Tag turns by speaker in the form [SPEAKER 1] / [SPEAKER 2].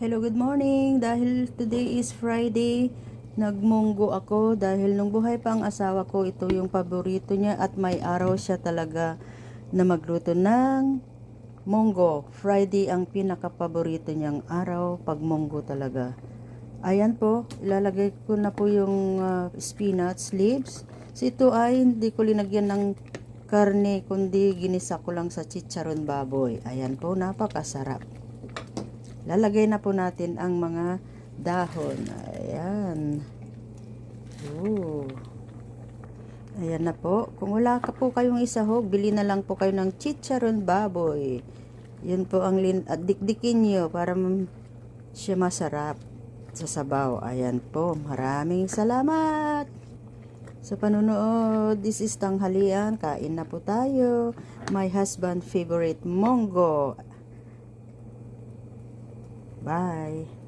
[SPEAKER 1] Hello, good morning. Dahil today is Friday, nagmunggo ako dahil nung buhay pa ang asawa ko, ito yung paborito niya at may araw siya talaga na magluto ng munggo. Friday ang pinaka-paborito niyang araw, pag munggo talaga. Ayan po, ilalagay ko na po yung spinach leaves. So ito ay hindi ko linagyan ng karne, kundi ginisa ko lang sa chicharon baboy. Ayan po, napakasarap. Lalagay na po natin ang mga dahon. Ayan. Ooh. Ayan na po. Kung wala ka po kayong isahog, bili na lang po kayo ng chicharon baboy. Yun po ang dikdikin nyo para siya masarap sa sabaw. Ayan po. Maraming salamat sa panunood. This is tanghalian. Kain na po tayo. My husband favorite munggo. Bye.